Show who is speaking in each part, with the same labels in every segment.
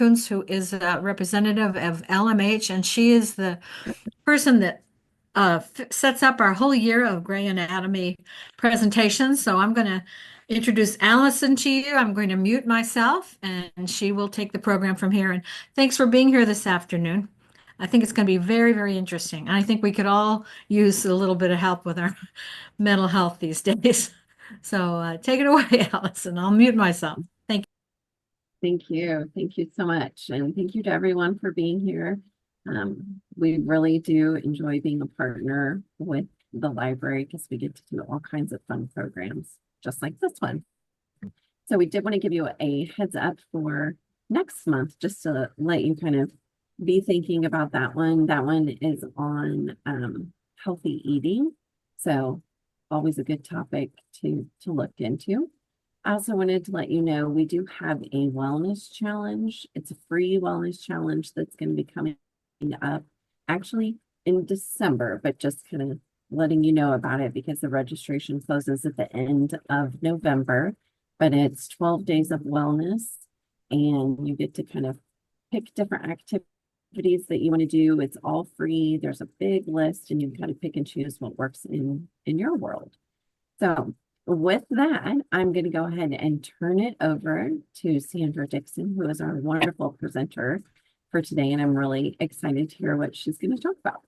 Speaker 1: Kuntz, who is a representative of LMH, and she is the person that sets up our whole year of gray anatomy presentations. So I'm going to introduce Allison to you. I'm going to mute myself, and she will take the program from here. And thanks for being here this afternoon. I think it's going to be very, very interesting. And I think we could all use a little bit of help with our mental health these days. So take it away, Allison. I'll mute myself. Thank
Speaker 2: Thank you. Thank you so much. And thank you to everyone for being here. We really do enjoy being a partner with the library because we get to do all kinds of fun programs, just like this one. So we did want to give you a heads up for next month, just to let you kind of be thinking about that one. That one is on healthy eating. So always a good topic to look into. I also wanted to let you know we do have a wellness challenge. It's a free wellness challenge that's going to be coming up actually in December, but just kind of letting you know about it because the registration closes at the end of November. But it's 12 days of wellness, and you get to kind of pick different activities that you want to do. It's all free. There's a big list, and you kind of pick and choose what works in your world. So with that, I'm going to go ahead and turn it over to Sandra Dixon, who is our wonderful presenter for today. And I'm really excited to hear what she's going to talk about.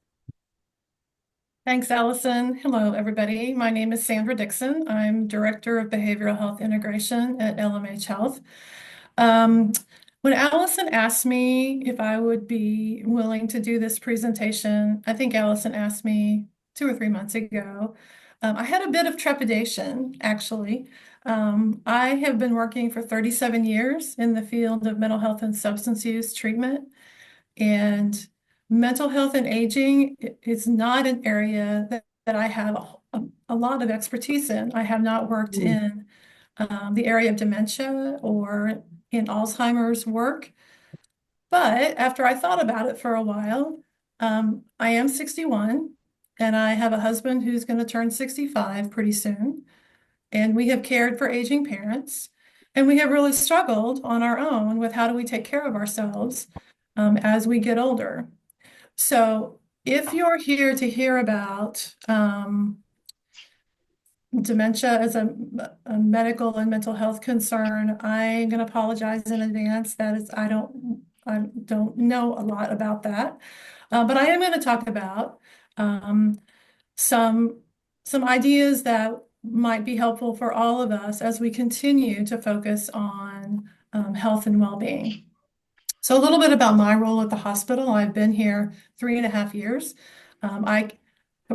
Speaker 3: Thanks, Allison. Hello, everybody. My name is Sandra Dixon. I'm Director of Behavioral Health Integration at LMH Health. When Allison asked me if I would be willing to do this presentation, I think Allison asked me 2 or 3 months ago. I had a bit of trepidation, actually. I have been working for 37 years in the field of mental health and substance use treatment, and mental health and aging is not an area that I have a lot of expertise in. I have not worked in the area of dementia or in Alzheimer's work. But after I thought about it for a while, I am 61 and I have a husband who's going to turn 65 pretty soon. And we have cared for aging parents. And we have really struggled on our own with how do we take care of ourselves as we get older. So if you're here to hear about dementia as a medical and mental health concern, I'm going to apologize in advance. I don't know a lot about that, but I am going to talk about some ideas that might be helpful for all of us as we continue to focus on health and well-being. So a little bit about my role at the hospital. I've been here 3.5 years.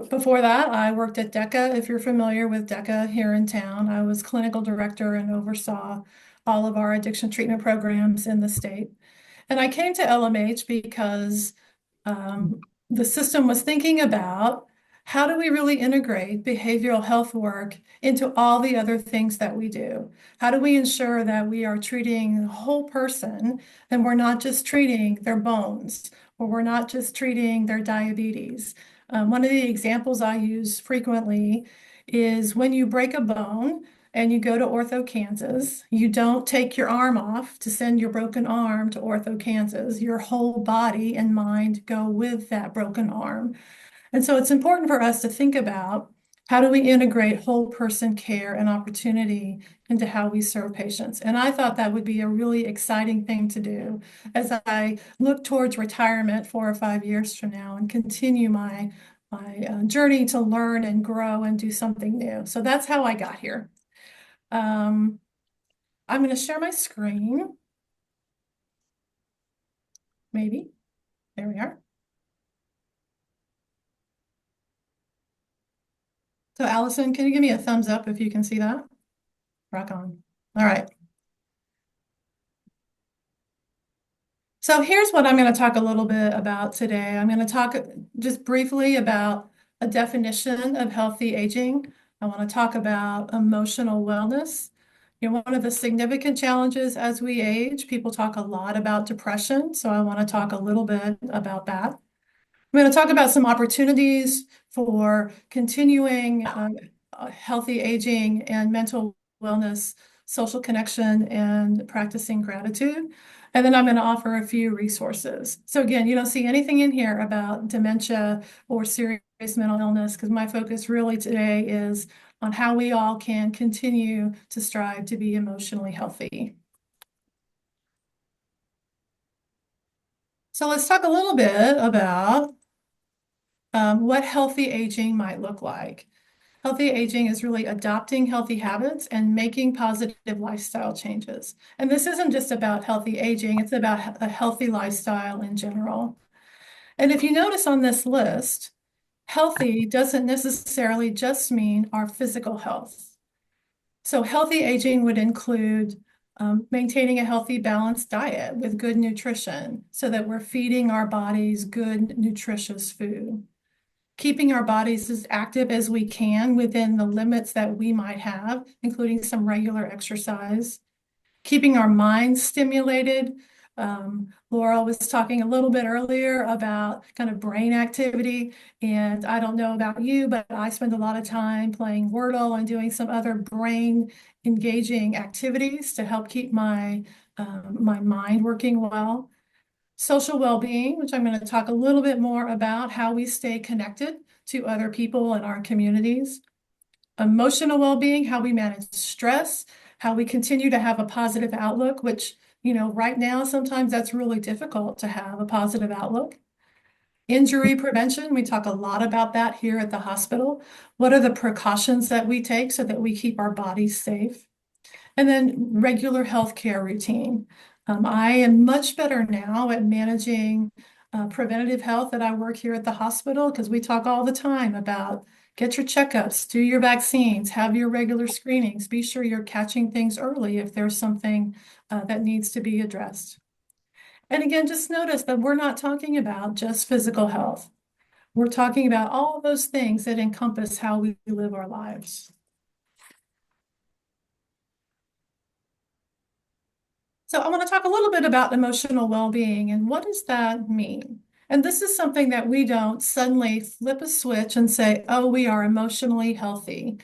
Speaker 3: Before that, I worked at DECA. If you're familiar with DECA here in town, I was clinical director and oversaw all of our addiction treatment programs in the state. And I came to LMH because the system was thinking about how do we really integrate behavioral health work into all the other things that we do? How do we ensure that we are treating the whole person and we're not just treating their bones, or we're not just treating their diabetes? One of the examples I use frequently is when you break a bone and you go to Ortho Kansas, you don't take your arm off to send your broken arm to Ortho Kansas. Your whole body and mind go with that broken arm. And so it's important for us to think about how do we integrate whole person care and opportunity into how we serve patients. And I thought that would be a really exciting thing to do as I look towards retirement 4 or 5 years from now and continue my journey to learn and grow and do something new. So that's how I got here. I'm going to share my screen. Maybe. There we are. So Allison, can you give me a thumbs up if you can see that? Rock on. All right. So here's what I'm going to talk a little bit about today. I'm going to talk just briefly about a definition of healthy aging. I want to talk about emotional wellness. One of the significant challenges as we age, people talk a lot about depression. So I want to talk a little bit about that. I'm going to talk about some opportunities for continuing healthy aging and mental wellness, social connection, and practicing gratitude. And then I'm going to offer a few resources. So again, you don't see anything in here about dementia or serious mental illness, because my focus really today is on how we all can continue to strive to be emotionally healthy. So let's talk a little bit about what healthy aging might look like. Healthy aging is really adopting healthy habits and making positive lifestyle changes. And this isn't just about healthy aging, it's about a healthy lifestyle in general. And if you notice on this list, healthy doesn't necessarily just mean our physical health. So healthy aging would include maintaining a healthy, balanced diet with good nutrition so that we're feeding our bodies good, nutritious food. Keeping our bodies as active as we can within the limits that we might have, including some regular exercise. Keeping our minds stimulated. Laura was talking a little bit earlier about kind of brain activity, and I don't know about you, but I spend a lot of time playing Wordle and doing some other brain engaging activities to help keep my mind working well. Social well-being, which I'm going to talk a little bit more about how we stay connected to other people in our communities. Emotional well-being, how we manage stress, how we continue to have a positive outlook, which, right now, sometimes that's really difficult to have a positive outlook. Injury prevention, we talk a lot about that here at the hospital. What are the precautions that we take so that we keep our bodies safe? And then regular healthcare routine. I am much better now at managing preventative health that I work here at the hospital, because we talk all the time about get your checkups, do your vaccines, have your regular screenings, be sure you're catching things early if there's something that needs to be addressed. And again, just notice that we're not talking about just physical health. We're talking about all those things that encompass how we live our lives. So I want to talk a little bit about emotional well-being and what does that mean? And this is something that we don't suddenly flip a switch and say, oh, we are emotionally healthy.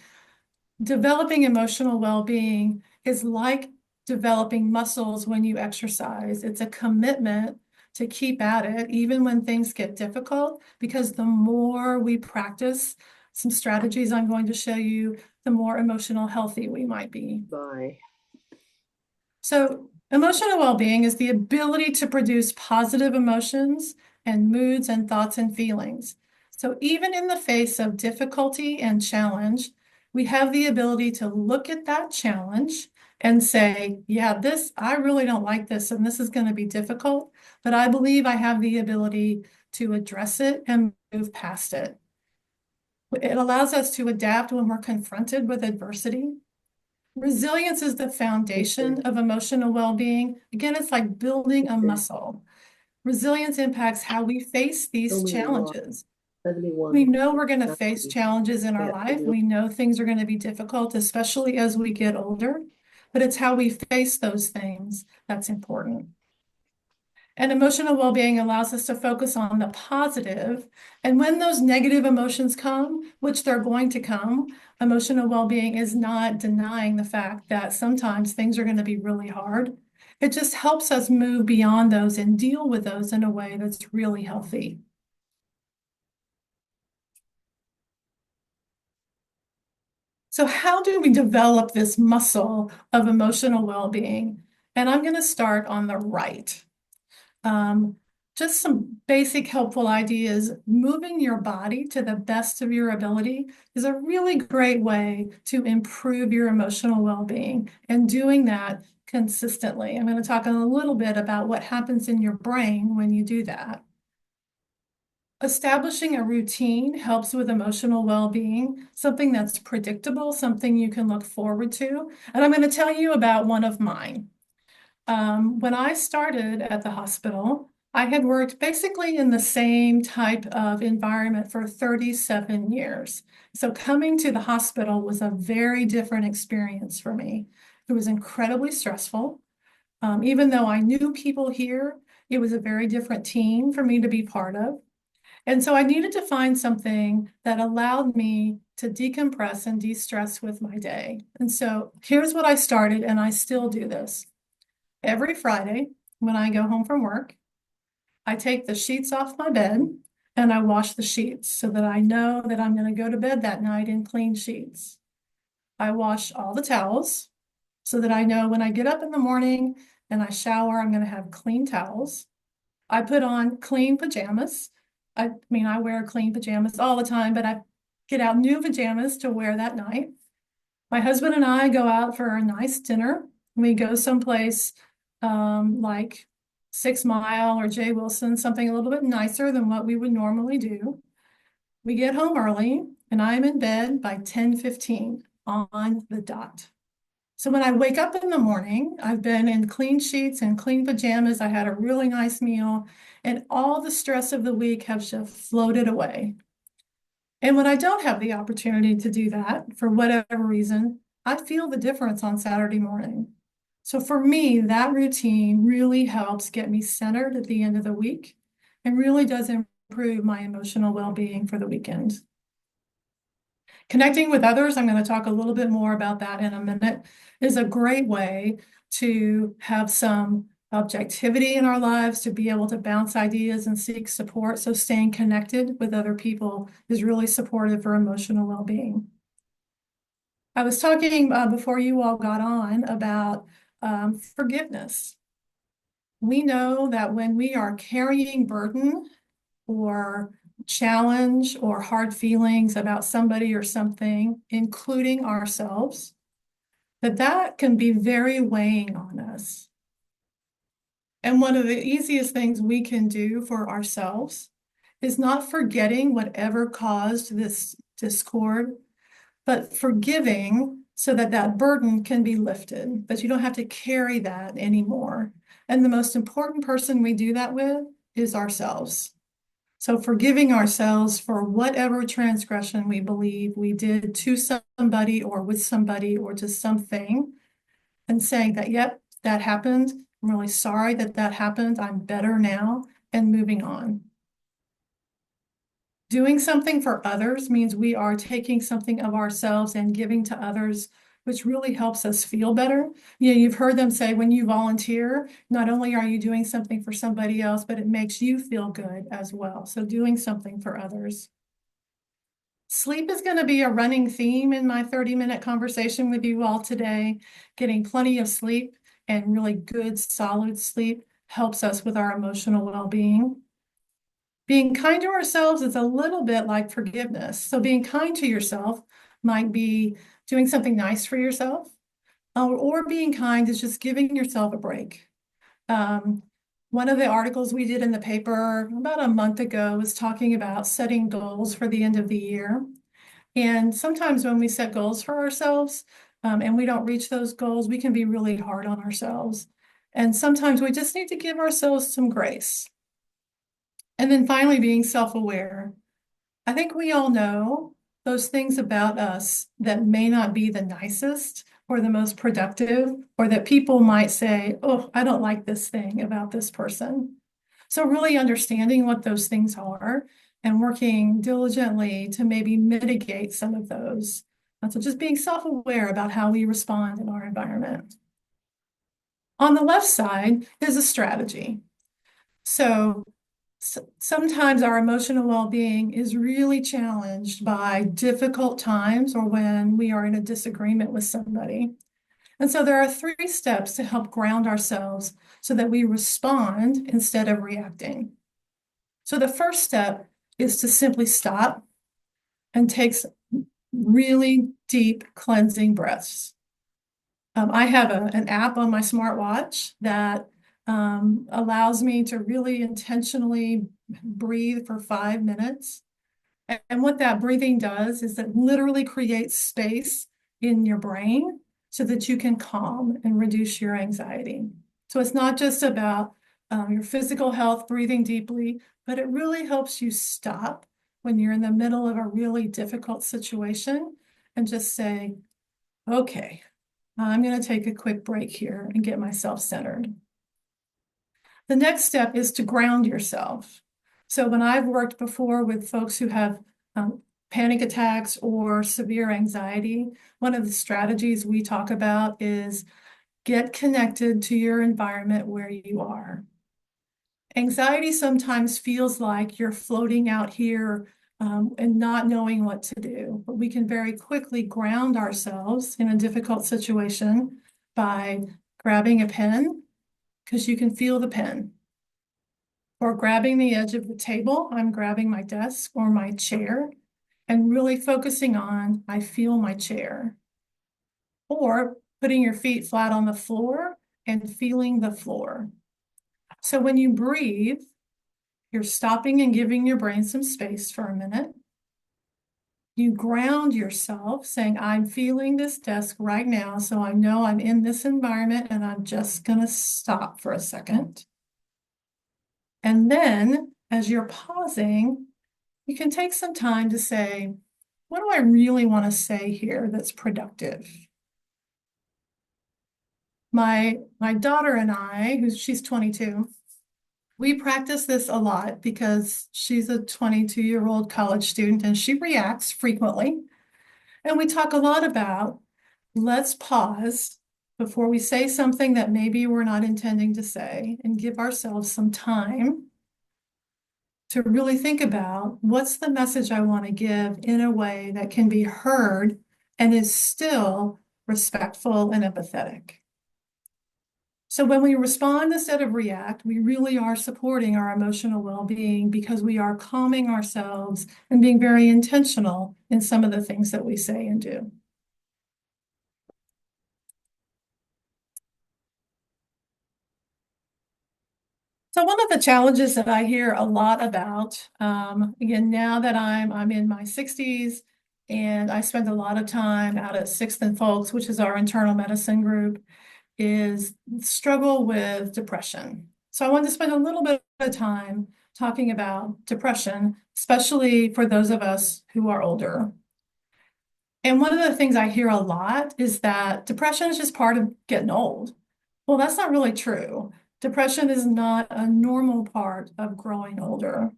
Speaker 3: Developing emotional well-being is like developing muscles when you exercise. It's a commitment to keep at it, even when things get difficult, because the more we practice some strategies I'm going to show you, the more emotional healthy we might be.
Speaker 4: Bye.
Speaker 3: So emotional well-being is the ability to produce positive emotions and moods and thoughts and feelings. So even in the face of difficulty and challenge, we have the ability to look at that challenge and say, yeah, I really don't like this, and this is going to be difficult, but I believe I have the ability to address it and move past it. It allows us to adapt when we're confronted with adversity. Resilience is the foundation of emotional well-being. Again, it's like building a muscle. Resilience impacts how we face these challenges. We know we're going to face challenges in our life. We know things are going to be difficult, especially as we get older, but it's how we face those things that's important. And emotional well-being allows us to focus on the positive. And when those negative emotions come, which they're going to come, emotional well-being is not denying the fact that sometimes things are going to be really hard. It just helps us move beyond those and deal with those in a way that's really healthy. So how do we develop this muscle of emotional well-being? And I'm going to start on the right. Just some basic helpful ideas. Moving your body to the best of your ability is a really great way to improve your emotional well-being, and doing that consistently. I'm going to talk a little bit about what happens in your brain when you do that. Establishing a routine helps with emotional well-being, something that's predictable, something you can look forward to. And I'm going to tell you about one of mine. When I started at the hospital, I had worked basically in the same type of environment for 37 years. So coming to the hospital was a very different experience for me. It was incredibly stressful. Even though I knew people here, it was a very different team for me to be part of. And so I needed to find something that allowed me to decompress and de-stress with my day. And so here's what I started, and I still do this. Every Friday, when I go home from work, I take the sheets off my bed and I wash the sheets so that I know that I'm going to go to bed that night in clean sheets. I wash all the towels so that I know when I get up in the morning and I shower, I'm going to have clean towels. I put on clean pajamas. I mean, I wear clean pajamas all the time, but I get out new pajamas to wear that night. My husband and I go out for a nice dinner. We go someplace like 6 Mile or Jay Wilson, something a little bit nicer than what we would normally do. We get home early and I'm in bed by 10:15 on the dot. So when I wake up in the morning, I've been in clean sheets and clean pajamas. I had a really nice meal and all the stress of the week have just floated away. And when I don't have the opportunity to do that, for whatever reason, I feel the difference on Saturday morning. So for me, that routine really helps get me centered at the end of the week and really does improve my emotional well-being for the weekend. Connecting with others, I'm going to talk a little bit more about that in a minute, is a great way to have some objectivity in our lives, to be able to bounce ideas and seek support. So staying connected with other people is really supportive for emotional well-being. I was talking before you all got on about forgiveness. We know that when we are carrying burden or challenge or hard feelings about somebody or something, including ourselves, that can be very weighing on us. And one of the easiest things we can do for ourselves is not forgetting whatever caused this discord, but forgiving so that that burden can be lifted, that you don't have to carry that anymore. And the most important person we do that with is ourselves. So forgiving ourselves for whatever transgression we believe we did to somebody or with somebody or to something, and saying that, yep, that happened. I'm really sorry that that happened. I'm better now, and moving on. Doing something for others means we are taking something of ourselves and giving to others, which really helps us feel better. You know, you've heard them say when you volunteer, not only are you doing something for somebody else, but it makes you feel good as well. So doing something for others. Sleep is going to be a running theme in my 30-minute conversation with you all today. Getting plenty of sleep and really good, solid sleep helps us with our emotional well-being. Being kind to ourselves is a little bit like forgiveness. So being kind to yourself might be doing something nice for yourself, or being kind is just giving yourself a break. One of the articles we did in the paper about a month ago was talking about setting goals for the end of the year. And sometimes when we set goals for ourselves, and we don't reach those goals, we can be really hard on ourselves. And sometimes we just need to give ourselves some grace. And then finally, being self-aware. I think we all know those things about us that may not be the nicest or the most productive, or that people might say, oh, I don't like this thing about this person. So really understanding what those things are and working diligently to maybe mitigate some of those. And so just being self-aware about how we respond in our environment. On the left side is a strategy. So sometimes our emotional well-being is really challenged by difficult times or when we are in a disagreement with somebody. And so there are 3 steps to help ground ourselves so that we respond instead of reacting. So the first step is to simply stop and take really deep cleansing breaths. I have an app on my smartwatch that allows me to really intentionally breathe for 5 minutes. And what that breathing does is it literally creates space in your brain so that you can calm and reduce your anxiety. So it's not just about your physical health, breathing deeply, but it really helps you stop when you're in the middle of a really difficult situation and just say, okay, I'm going to take a quick break here and get myself centered. The next step is to ground yourself. So when I've worked before with folks who have panic attacks or severe anxiety, one of the strategies we talk about is Get connected to your environment where you are. Anxiety sometimes feels like you're floating out here and not knowing what to do, but we can very quickly ground ourselves in a difficult situation by grabbing a pen, because you can feel the pen, or grabbing the edge of the table. I'm grabbing my desk or my chair and really focusing on, I feel my chair. Or putting your feet flat on the floor and feeling the floor. So when you breathe, you're stopping and giving your brain some space for a minute. You ground yourself, saying, I'm feeling this desk right now, so I know I'm in this environment and I'm just going to stop for a second. And then, as you're pausing, you can take some time to say, what do I really want to say here that's productive? My daughter and I, she's 22, we practice this a lot because she's a 22-year-old college student and she reacts frequently. And we talk a lot about, let's pause before we say something that maybe we're not intending to say, and give ourselves some time to really think about, what's the message I want to give in a way that can be heard and is still respectful and empathetic. So when we respond instead of react, we really are supporting our emotional well-being, because we are calming ourselves and being very intentional in some of the things that we say and do. So one of the challenges that I hear a lot about, again, now that I'm in my 60s, and I spend a lot of time out at Sixth and Folks, which is our internal medicine group, is struggle with depression. So I want to spend a little bit of time talking about depression, especially for those of us who are older. And one of the things I hear a lot is that depression is just part of getting old. Well, that's not really true. Depression is not a normal part of growing older.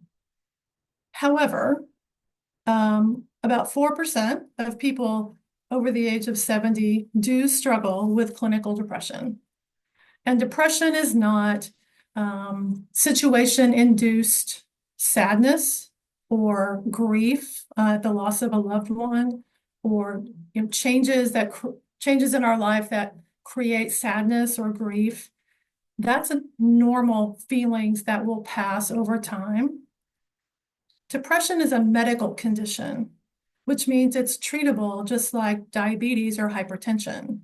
Speaker 3: However, about 4% of people over the age of 70 do struggle with clinical depression. And depression is not situation-induced sadness or grief at the loss of a loved one, or changes in our life that create sadness or grief. That's a normal feelings that will pass over time. Depression is a medical condition, which means it's treatable just like diabetes or hypertension.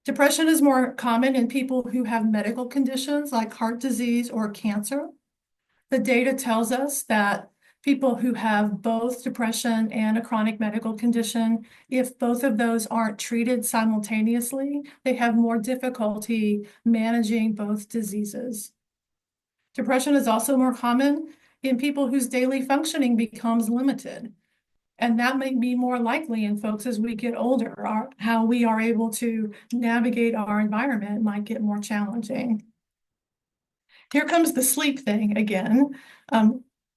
Speaker 3: Depression is more common in people who have medical conditions like heart disease or cancer. The data tells us that people who have both depression and a chronic medical condition, if both of those aren't treated simultaneously, they have more difficulty managing both diseases. Depression is also more common in people whose daily functioning becomes limited. And that may be more likely in folks as we get older. How we are able to navigate our environment might get more challenging. Here comes the sleep thing again.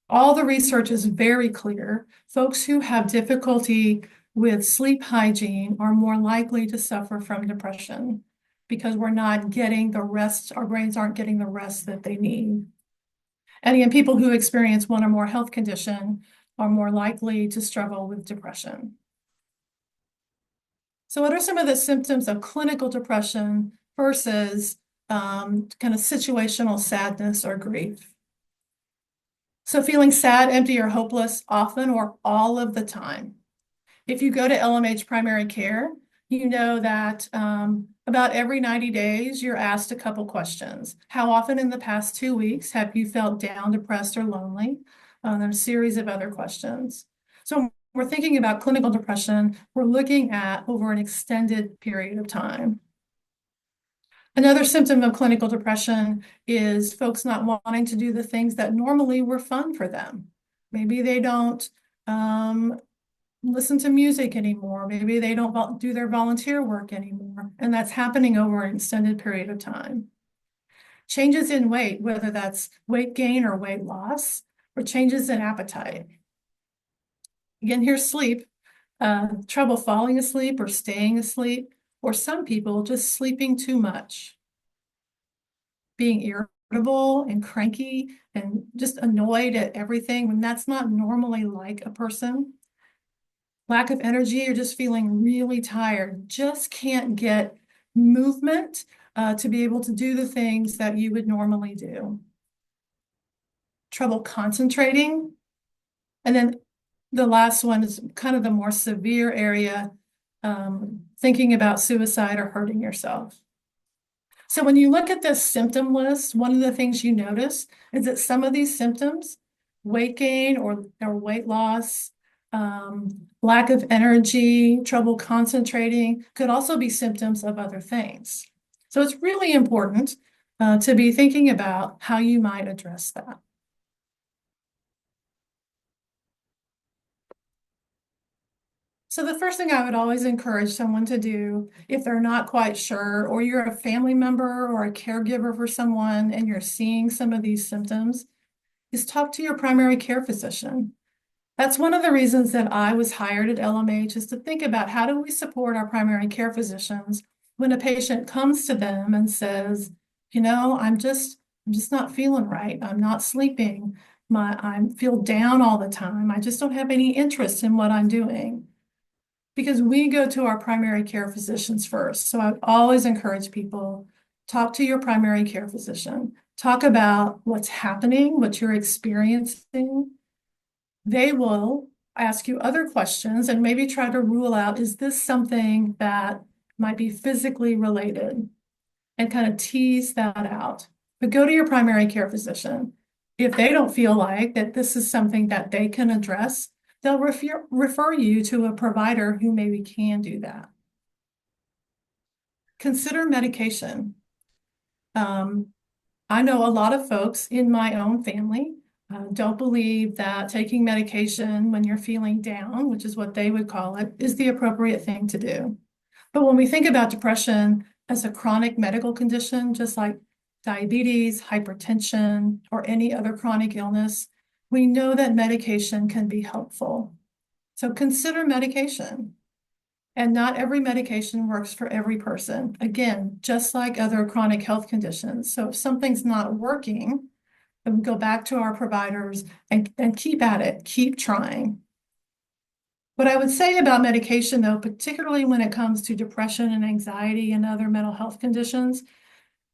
Speaker 3: All the research is very clear. Folks who have difficulty with sleep hygiene are more likely to suffer from depression, because we're not getting the rest, our brains aren't getting the rest that they need. And again, people who experience one or more health condition are more likely to struggle with depression. So what are some of the symptoms of clinical depression versus kind of situational sadness or grief? So feeling sad, empty, or hopeless often or all of the time. If you go to LMH primary care, you know that about every 90 days, you're asked a couple questions. How often in the past 2 weeks have you felt down, depressed, or lonely? There's a series of other questions. So when we're thinking about clinical depression, we're looking at over an extended period of time. Another symptom of clinical depression is folks not wanting to do the things that normally were fun for them. Maybe they don't listen to music anymore. Maybe they don't do their volunteer work anymore. And that's happening over an extended period of time. Changes in weight, whether that's weight gain or weight loss, or changes in appetite. Again, here's sleep. Trouble falling asleep or staying asleep, or some people just sleeping too much, being irritable and cranky and just annoyed at everything when that's not normally like a person. Lack of energy or just feeling really tired, just can't get movement to be able to do the things that you would normally do. Trouble concentrating. And then the last one is kind of the more severe area, thinking about suicide or hurting yourself. So when you look at this symptom list, one of the things you notice is that some of these symptoms, weight gain or weight loss, lack of energy, trouble concentrating, could also be symptoms of other things. So it's really important to be thinking about how you might address that. So the first thing I would always encourage someone to do, if they're not quite sure, or you're a family member or a caregiver for someone and you're seeing some of these symptoms, is talk to your primary care physician. That's one of the reasons that I was hired at LMH, is to think about how do we support our primary care physicians when a patient comes to them and says, you know, I'm just not feeling right. I'm not sleeping. I feel down all the time. I just don't have any interest in what I'm doing. Because we go to our primary care physicians first. So I always encourage people, talk to your primary care physician. Talk about what's happening, what you're experiencing. They will ask you other questions and maybe try to rule out, is this something that might be physically related? And kind of tease that out. But go to your primary care physician. If they don't feel like that this is something that they can address, they'll refer you to a provider who maybe can do that. Consider medication. I know a lot of folks in my own family don't believe that taking medication when you're feeling down, which is what they would call it, is the appropriate thing to do. But when we think about depression as a chronic medical condition, just like diabetes, hypertension, or any other chronic illness, we know that medication can be helpful. So consider medication. And not every medication works for every person. Again, just like other chronic health conditions. So if something's not working, then we go back to our providers and keep at it, keep trying. What I would say about medication, though, particularly when it comes to depression and anxiety and other mental health conditions,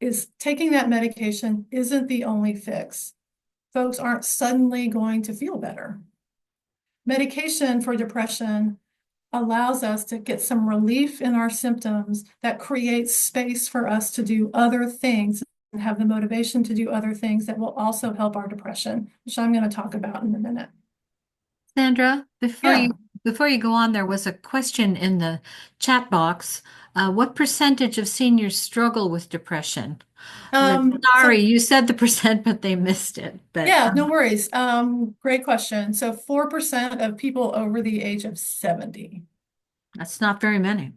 Speaker 3: is taking that medication isn't the only fix. Folks aren't suddenly going to feel better. Medication for depression allows us to get some relief in our symptoms that creates space for us to do other things and have the motivation to do other things that will also help our depression, which I'm going to talk about in a minute.
Speaker 1: Sandra,
Speaker 3: Yeah.
Speaker 1: before you go on, there was a question in the chat box. What percentage of seniors struggle with depression? Sorry, you said the percent, but they missed it. But
Speaker 3: yeah, no worries. Great question. So 4% of people over the age of 70.
Speaker 1: that's not very many.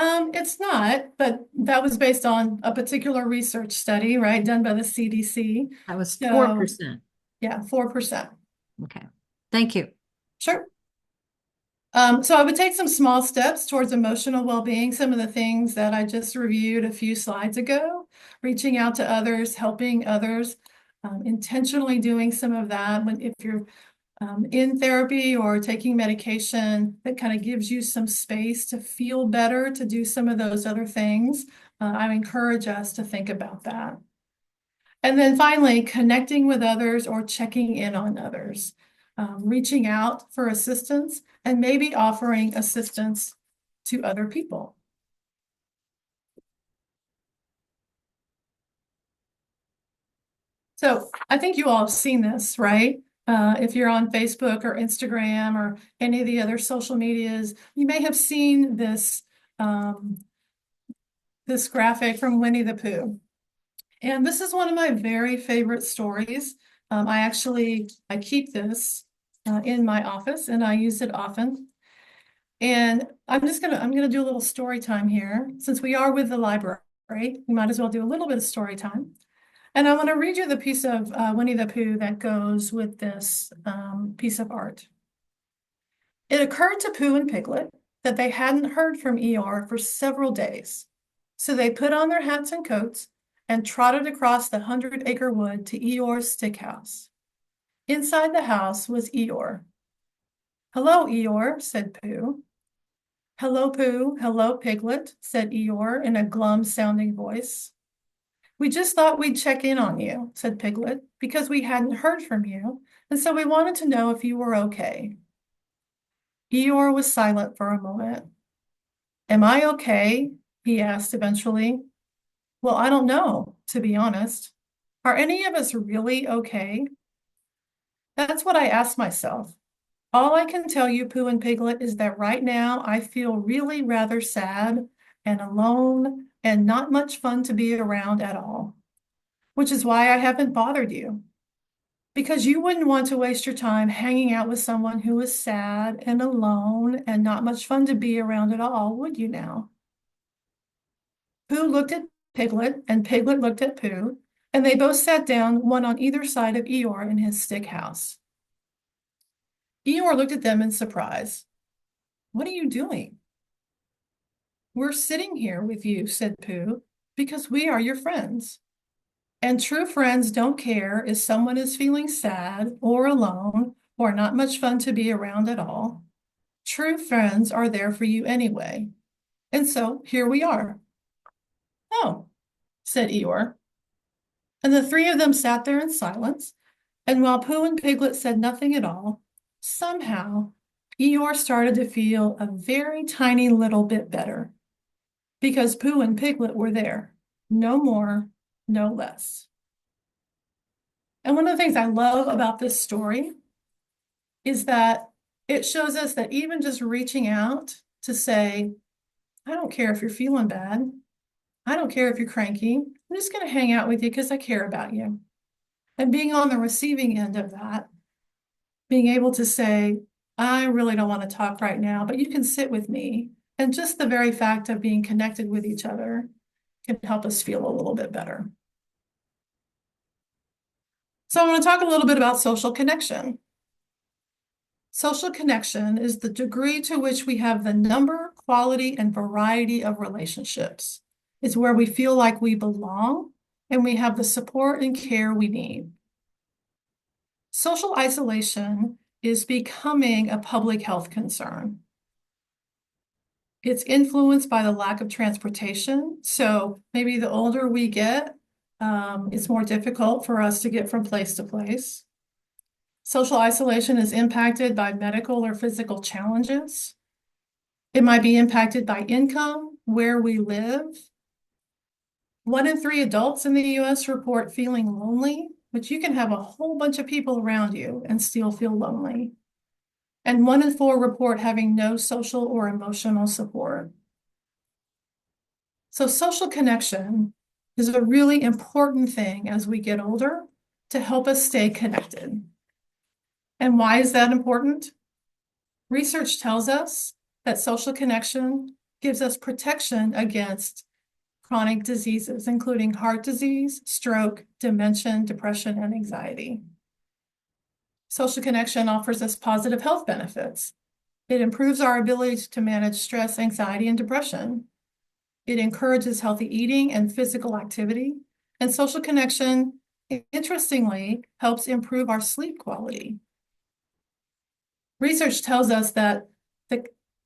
Speaker 3: It's not, but that was based on a particular research study, right, done by the CDC.
Speaker 1: That was
Speaker 3: So,
Speaker 1: 4%.
Speaker 3: Yeah, 4%.
Speaker 1: Okay. Thank you.
Speaker 3: Sure. So I would take some small steps towards emotional well-being, some of the things that I just reviewed a few slides ago, reaching out to others, helping others, intentionally doing some of that if you're in therapy or taking medication that kind of gives you some space to feel better, to do some of those other things. I encourage us to think about that. And then finally, connecting with others or checking in on others, reaching out for assistance and maybe offering assistance to other people. So I think you all have seen this, right? If you're on Facebook or Instagram or any of the other social medias, you may have seen this, this graphic from Winnie the Pooh. And this is one of my very favorite stories. I keep this in my office and I use it often. And I'm gonna do a little story time here. Since we are with the library, we might as well do a little bit of story time. And I want to read you the piece of Winnie the Pooh that goes with this piece of art. It occurred to Pooh and Piglet that they hadn't heard from Eeyore for several days. So they put on their hats and coats and trotted across the 100-acre wood to Eeyore's stick house. Inside the house was Eeyore. "Hello, Eeyore," said Pooh. "Hello, Pooh. Hello, Piglet," said Eeyore in a glum-sounding voice. "We just thought we'd check in on you," said Piglet, "because we hadn't heard from you, and so we wanted to know if you were okay." Eeyore was silent for a moment. "Am I okay?" he asked eventually. "Well, I don't know, to be honest. Are any of us really okay?" That's what I asked myself. All I can tell you, Pooh and Piglet, is that right now I feel really rather sad and alone and not much fun to be around at all, which is why I haven't bothered you. Because you wouldn't want to waste your time hanging out with someone who is sad and alone and not much fun to be around at all, would you now? Pooh looked at Piglet and Piglet looked at Pooh, and they both sat down, one on either side of Eeyore in his stick house. Eeyore looked at them in surprise. "What are you doing?" "We're sitting here with you," said Pooh, "because we are your friends. And true friends don't care if someone is feeling sad or alone or not much fun to be around at all. True friends are there for you anyway. And so here we are." "Oh," said Eeyore. And the three of them sat there in silence. And while Pooh and Piglet said nothing at all, somehow Eeyore started to feel a very tiny little bit better. Because Pooh and Piglet were there. No more, no less. And one of the things I love about this story is that it shows us that even just reaching out to say, "I don't care if you're feeling bad. I don't care if you're cranky. I'm just going to hang out with you because I care about you." And being on the receiving end of that, being able to say, "I really don't want to talk right now, but you can sit with me." And just the very fact of being connected with each other can help us feel a little bit better. So I want to talk a little bit about social connection. Social connection is the degree to which we have the number, quality, and variety of relationships. It's where we feel like we belong and we have the support and care we need. Social isolation is becoming a public health concern. It's influenced by the lack of transportation. So maybe the older we get, it's more difficult for us to get from place to place. Social isolation is impacted by medical or physical challenges. It might be impacted by income, where we live. 1 in 3 adults in the US report feeling lonely, but you can have a whole bunch of people around you and still feel lonely. And 1 in 4 report having no social or emotional support. So social connection is a really important thing as we get older to help us stay connected. And why is that important? Research tells us that social connection gives us protection against chronic diseases, including heart disease, stroke, dementia, depression, and anxiety. Social connection offers us positive health benefits. It improves our ability to manage stress, anxiety, and depression. It encourages healthy eating and physical activity. And social connection, interestingly, helps improve our sleep quality. Research tells us that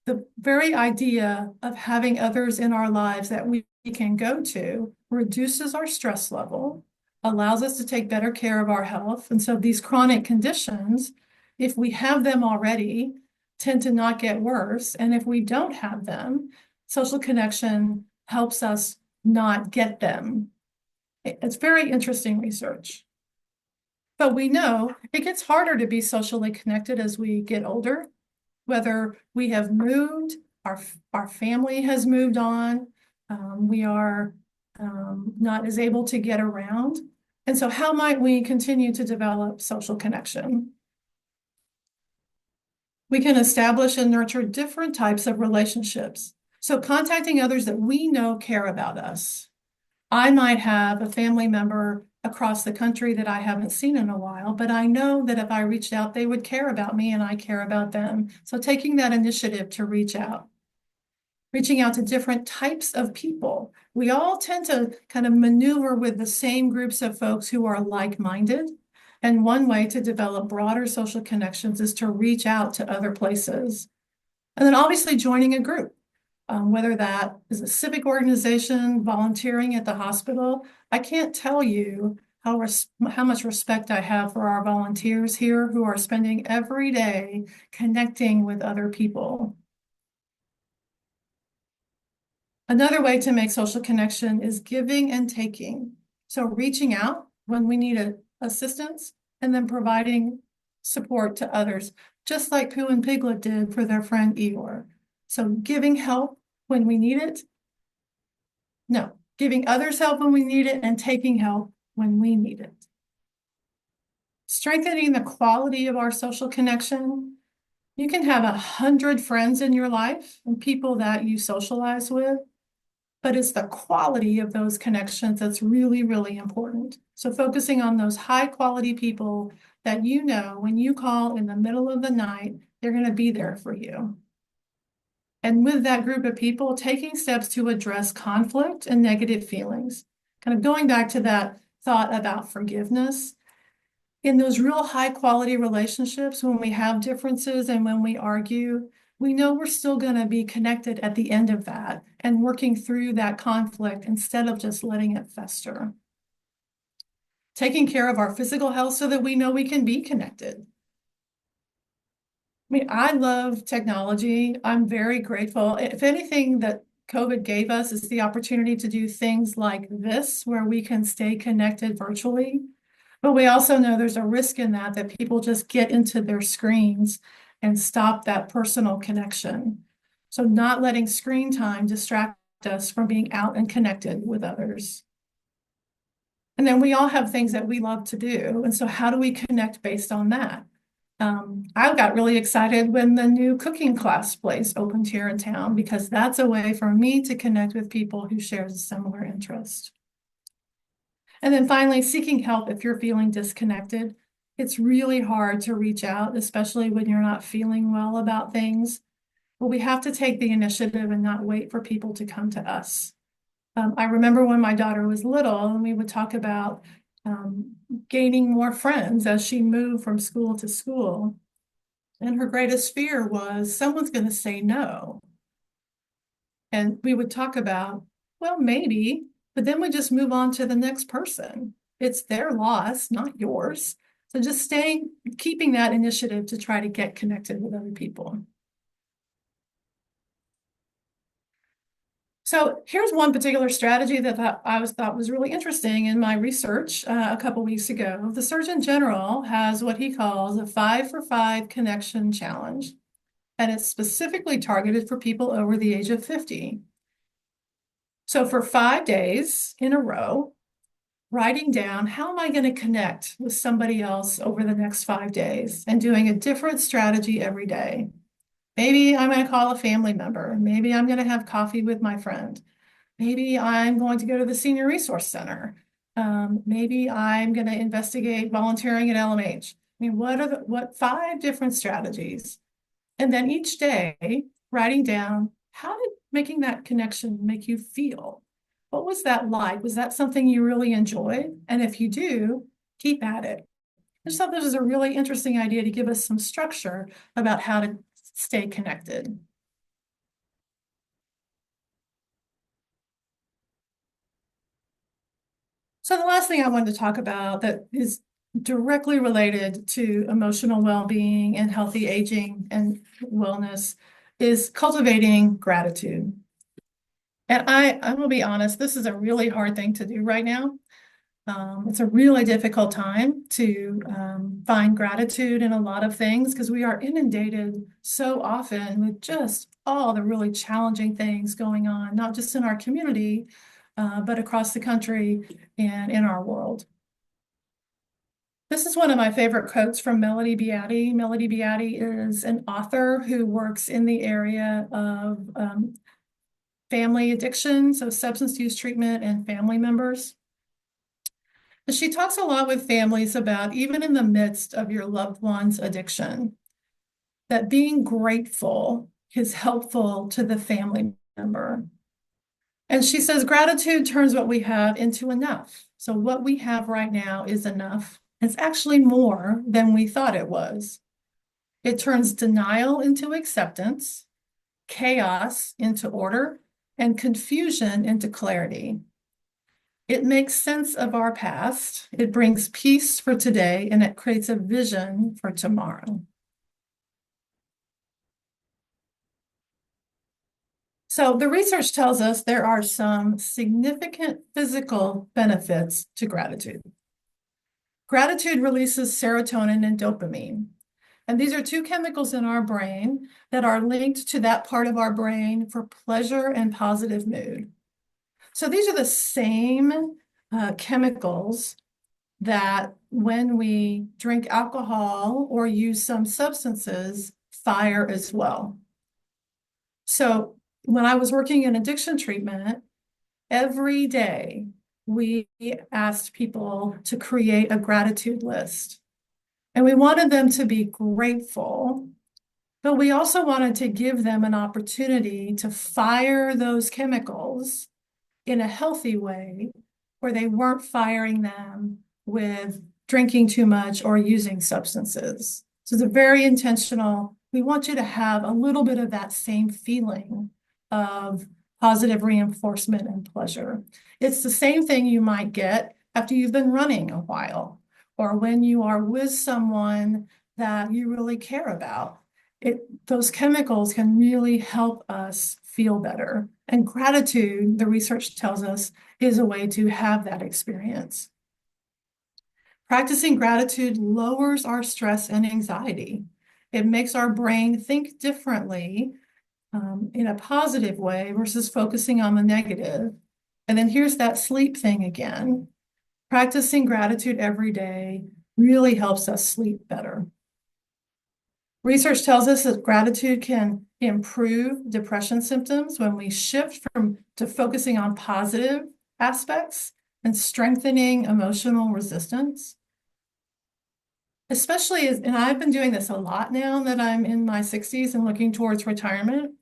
Speaker 3: the very idea of having others in our lives that we can go to reduces our stress level, allows us to take better care of our health. And so these chronic conditions, if we have them already, tend to not get worse. And if we don't have them, social connection helps us not get them. It's very interesting research. But we know it gets harder to be socially connected as we get older, whether we have moved, our family has moved on, we are not as able to get around. And so how might we continue to develop social connection? We can establish and nurture different types of relationships. So contacting others that we know care about us. I might have a family member across the country that I haven't seen in a while, but I know that if I reached out, they would care about me and I care about them. So taking that initiative to reach out. reaching out to different types of people. We all tend to kind of maneuver with the same groups of folks who are like-minded. And one way to develop broader social connections is to reach out to other places. And then obviously joining a group, whether that is a civic organization, volunteering at the hospital. I can't tell you how much respect I have for our volunteers here who are spending every day connecting with other people. Another way to make social connection is giving and taking. So reaching out when we need assistance and then providing support to others, just like Pooh and Piglet did for their friend Eeyore. So giving help when we need it. No, giving others help when we need it and taking help when we need it. Strengthening the quality of our social connection. You can have 100 friends in your life and people that you socialize with, but it's the quality of those connections that's really, really important. So focusing on those high quality people that you know when you call in the middle of the night, they're going to be there for you. And with that group of people, taking steps to address conflict and negative feelings. Kind of going back to that thought about forgiveness. In those real high quality relationships, when we have differences and when we argue, we know we're still going to be connected at the end of that and working through that conflict instead of just letting it fester. Taking care of our physical health so that we know we can be connected. I mean, I love technology. I'm very grateful. If anything that COVID gave us is the opportunity to do things like this, where we can stay connected virtually. But we also know there's a risk in that people just get into their screens and stop that personal connection. So not letting screen time distract us from being out and connected with others. And then we all have things that we love to do. And so how do we connect based on that? I got really excited when the new cooking class place opened here in town, because that's a way for me to connect with people who share a similar interest. And then finally, seeking help if you're feeling disconnected. It's really hard to reach out, especially when you're not feeling well about things. But we have to take the initiative and not wait for people to come to us. I remember when my daughter was little and we would talk about gaining more friends as she moved from school to school. And her greatest fear was someone's going to say no. And we would talk about, well, maybe, but then we just move on to the next person. It's their loss, not yours. So just keeping that initiative to try to get connected with other people. So here's one particular strategy that I thought was really interesting in my research a couple weeks ago. The Surgeon General has what he calls a 5 for 5 connection challenge, and it's specifically targeted for people over the age of 50. So for 5 days in a row, writing down, how am I going to connect with somebody else over the next 5 days, and doing a different strategy every day. Maybe I'm going to call a family member. Maybe I'm going to have coffee with my friend. Maybe I'm going to go to the Senior Resource Center. Maybe I'm going to investigate volunteering at LMH. I mean, what 5 different strategies? And then each day, writing down, how did making that connection make you feel? What was that like? Was that something you really enjoyed? And if you do, keep at it. I just thought this was a really interesting idea to give us some structure about how to stay connected. So the last thing I wanted to talk about that is directly related to emotional well-being and healthy aging and wellness is cultivating gratitude. And I will be honest, this is a really hard thing to do right now. It's a really difficult time to find gratitude in a lot of things, because we are inundated so often with just all the really challenging things going on, not just in our community, but across the country and in our world. This is one of my favorite quotes from Melody Beattie. Melody Beattie is an author who works in the area of family addiction, so substance use treatment and family members. She talks a lot with families about, even in the midst of your loved one's addiction, that being grateful is helpful to the family member. And she says, gratitude turns what we have into enough. So what we have right now is enough. It's actually more than we thought it was. It turns denial into acceptance, chaos into order, and confusion into clarity. It makes sense of our past, it brings peace for today, and it creates a vision for tomorrow. So the research tells us there are some significant physical benefits to gratitude. Gratitude releases serotonin and dopamine. And these are two chemicals in our brain that are linked to that part of our brain for pleasure and positive mood. So these are the same chemicals that when we drink alcohol or use some substances, fire as well. So when I was working in addiction treatment, every day we asked people to create a gratitude list. And we wanted them to be grateful, but we also wanted to give them an opportunity to fire those chemicals in a healthy way where they weren't firing them with drinking too much or using substances. So it's a very intentional, we want you to have a little bit of that same feeling of positive reinforcement and pleasure. It's the same thing you might get after you've been running a while, or when you are with someone that you really care about. Those chemicals can really help us feel better. And gratitude, the research tells us, is a way to have that experience. Practicing gratitude lowers our stress and anxiety. It makes our brain think differently in a positive way versus focusing on the negative. And then here's that sleep thing again. Practicing gratitude every day really helps us sleep better. Research tells us that gratitude can improve depression symptoms when we shift to focusing on positive aspects and strengthening emotional resistance. Especially and I've been doing this a lot now that I'm in my 60s and looking towards retirement.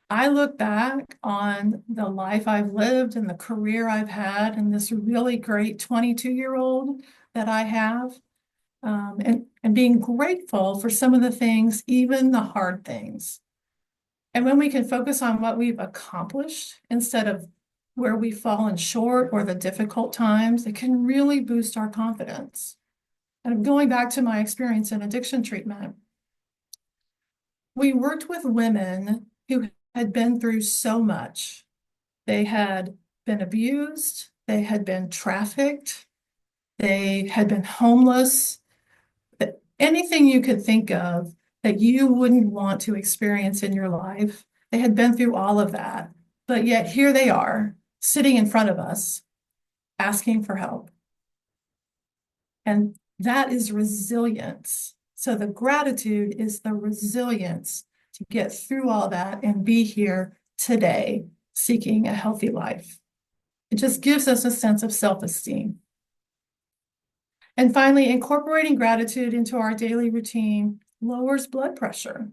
Speaker 3: I look back on the life I've lived and the career I've had and this really great 22-year-old that I have. And being grateful for some of the things, even the hard things. And when we can focus on what we've accomplished instead of where we've fallen short or the difficult times, it can really boost our confidence. And going back to my experience in addiction treatment, we worked with women who had been through so much. They had been abused, they had been trafficked, they had been homeless, anything you could think of that you wouldn't want to experience in your life. They had been through all of that, but yet here they are sitting in front of us asking for help. And that is resilience. So the gratitude is the resilience to get through all that and be here today seeking a healthy life. It just gives us a sense of self-esteem. And finally, incorporating gratitude into our daily routine lowers blood pressure.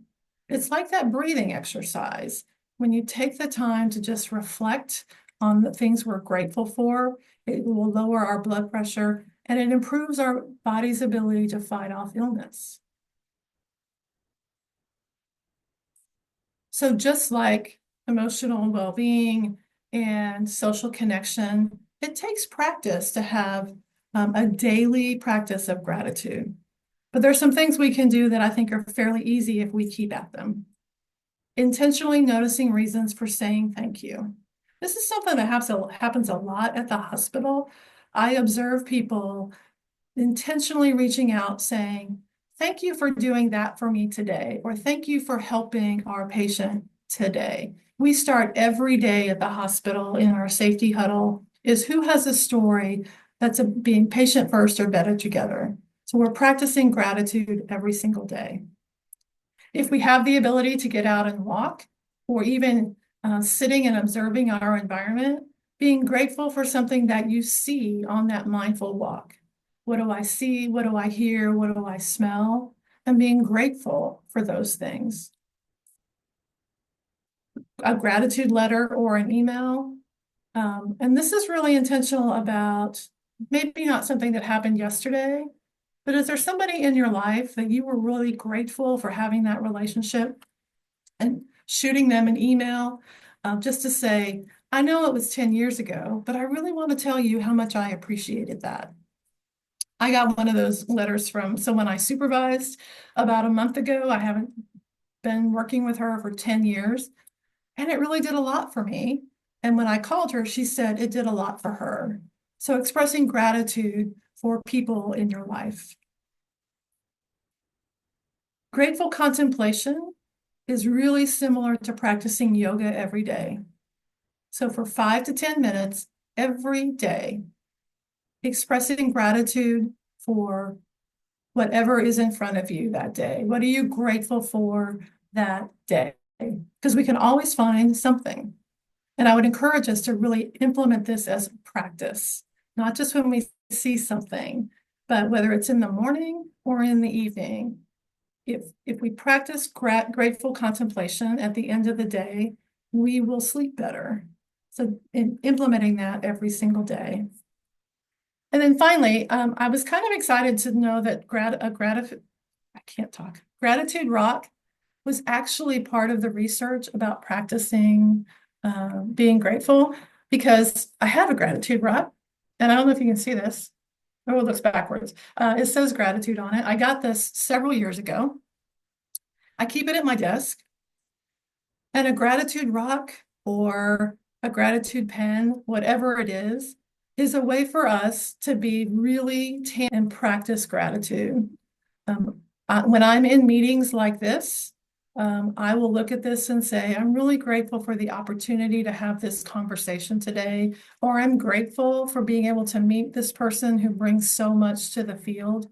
Speaker 3: It's like that breathing exercise. When you take the time to just reflect on the things we're grateful for, it will lower our blood pressure and it improves our body's ability to fight off illness. So just like emotional well-being and social connection, it takes practice to have a daily practice of gratitude. But there's some things we can do that I think are fairly easy if we keep at them. Intentionally noticing reasons for saying thank you. This is something that happens a lot at the hospital. I observe people intentionally reaching out saying, thank you for doing that for me today, or thank you for helping our patient today. We start every day at the hospital in our safety huddle is who has a story that's being patient first or better together. So we're practicing gratitude every single day. If we have the ability to get out and walk, or even sitting and observing our environment, being grateful for something that you see on that mindful walk. What do I see? What do I hear? What do I smell? And being grateful for those things. a gratitude letter or an email. And this is really intentional about maybe not something that happened yesterday, but is there somebody in your life that you were really grateful for having that relationship, and shooting them an email just to say, I know it was 10 years ago, but I really want to tell you how much I appreciated that. I got one of those letters from someone I supervised about a month ago. I haven't been working with her for 10 years, and it really did a lot for me. And when I called her, she said it did a lot for her. So expressing gratitude for people in your life. Grateful contemplation is really similar to practicing yoga every day. So for 5 to 10 minutes every day, expressing gratitude for whatever is in front of you that day. What are you grateful for that day? Because we can always find something. And I would encourage us to really implement this as practice, not just when we see something, but whether it's in the morning or in the evening. If we practice grateful contemplation at the end of the day, we will sleep better. So in implementing that every single day. And then finally, I was kind of excited to know that Gratitude Rock was actually part of the research about practicing being grateful, because I have a Gratitude Rock, and I don't know if you can see this. Oh, it looks backwards. It says gratitude on it. I got this several years ago. I keep it at my desk. And a gratitude rock or a gratitude pen, whatever it is a way for us to be really and practice gratitude. When I'm in meetings like this, I will look at this and say, I'm really grateful for the opportunity to have this conversation today, or I'm grateful for being able to meet this person who brings so much to the field.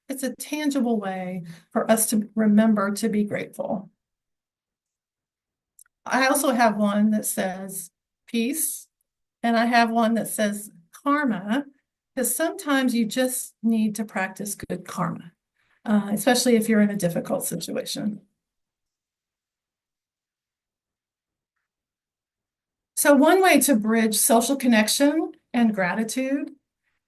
Speaker 3: It's a tangible way for us to remember to be grateful. I also have one that says peace, and I have one that says karma, because sometimes you just need to practice good karma, especially if you're in a difficult situation. So one way to bridge social connection and gratitude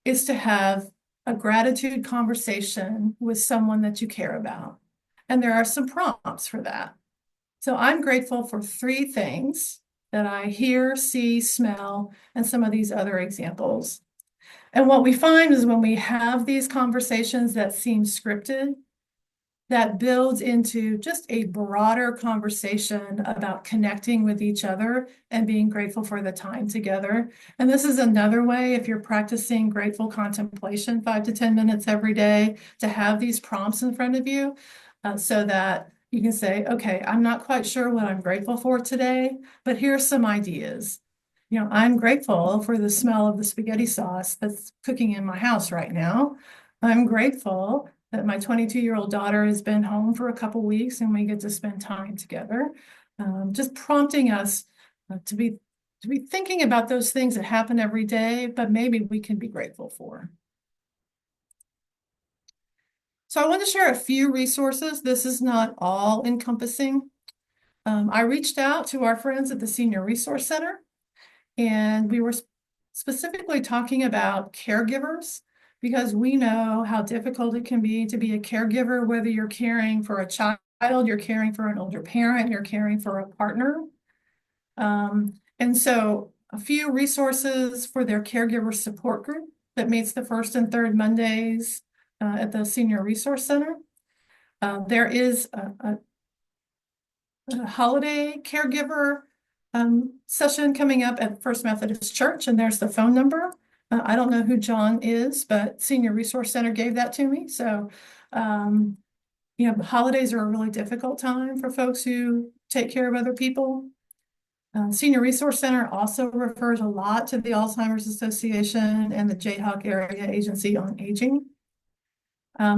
Speaker 3: is to have a gratitude conversation with someone that you care about. And there are some prompts for that. So I'm grateful for 3 things that I hear, see, smell, and some of these other examples. And what we find is when we have these conversations that seem scripted, that builds into just a broader conversation about connecting with each other and being grateful for the time together. And this is another way, if you're practicing grateful contemplation 5 to 10 minutes every day, to have these prompts in front of you so that you can say, okay, I'm not quite sure what I'm grateful for today, but here's some ideas. You know, I'm grateful for the smell of the spaghetti sauce that's cooking in my house right now. I'm grateful that my 22-year-old daughter has been home for a couple weeks and we get to spend time together. Just prompting us to be thinking about those things that happen every day, but maybe we can be grateful for. So I want to share a few resources. This is not all encompassing. I reached out to our friends at the Senior Resource Center, and we were specifically talking about caregivers, because we know how difficult it can be to be a caregiver, whether you're caring for a child, you're caring for an older parent, you're caring for a partner. And so a few resources for their caregiver support group that meets the first and third Mondays at the Senior Resource Center. There is a holiday caregiver session coming up at First Methodist Church, and there's the phone number. I don't know who John is, but Senior Resource Center gave that to me. So, you know, holidays are a really difficult time for folks who take care of other people. Senior Resource Center also refers a lot to the Alzheimer's Association and the Jayhawk Area Agency on Aging.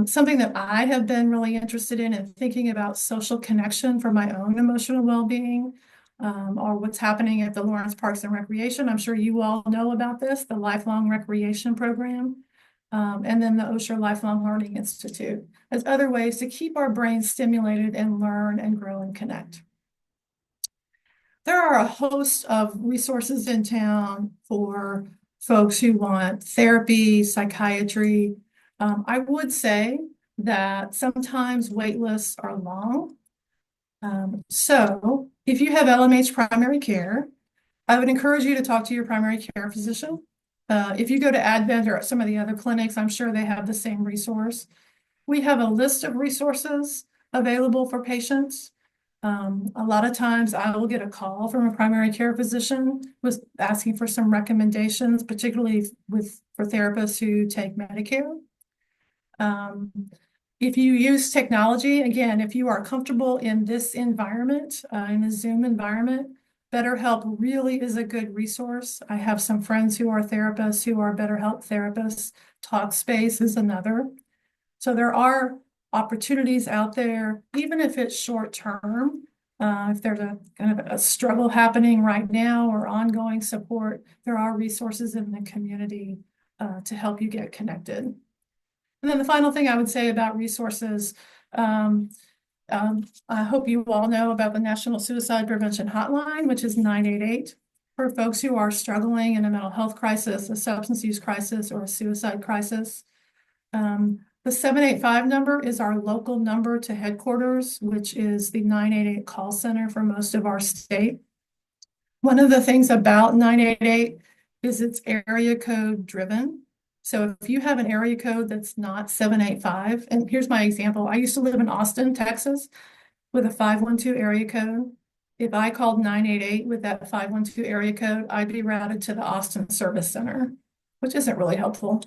Speaker 3: Something that I have been really interested in and thinking about social connection for my own emotional well-being, or what's happening at the Lawrence Parks and Recreation. I'm sure you all know about this, the Lifelong Recreation Program, and then the Osher Lifelong Learning Institute, as other ways to keep our brains stimulated and learn and grow and connect. there are a host of resources in town for folks who want therapy, psychiatry. I would say that sometimes wait lists are long. So if you have LMH primary care, I would encourage you to talk to your primary care physician. If you go to Advent or some of the other clinics, I'm sure they have the same resource. We have a list of resources available for patients. A lot of times I will get a call from a primary care physician with asking for some recommendations, particularly for therapists who take Medicare. Um, if you use technology, again, if you are comfortable in this environment, in a Zoom environment, BetterHelp really is a good resource. I have some friends who are therapists who are BetterHelp therapists. Talkspace is another. So there are opportunities out there, even if it's short term. If there's a kind of a struggle happening right now or ongoing support, there are resources in the community to help you get connected. And then the final thing I would say about resources, um, I hope you all know about the National Suicide Prevention Hotline, which is 988 for folks who are struggling in a mental health crisis, a substance use crisis, or a suicide crisis. The 785 number is our local number to headquarters, which is the 988 call center for most of our state. One of the things about 988 is it's area code driven. So if you have an area code that's not 785, and here's my example. I used to live in Austin, Texas, with a 512 area code. If I called 988 with that 512 area code, I'd be routed to the Austin Service Center, which isn't really helpful.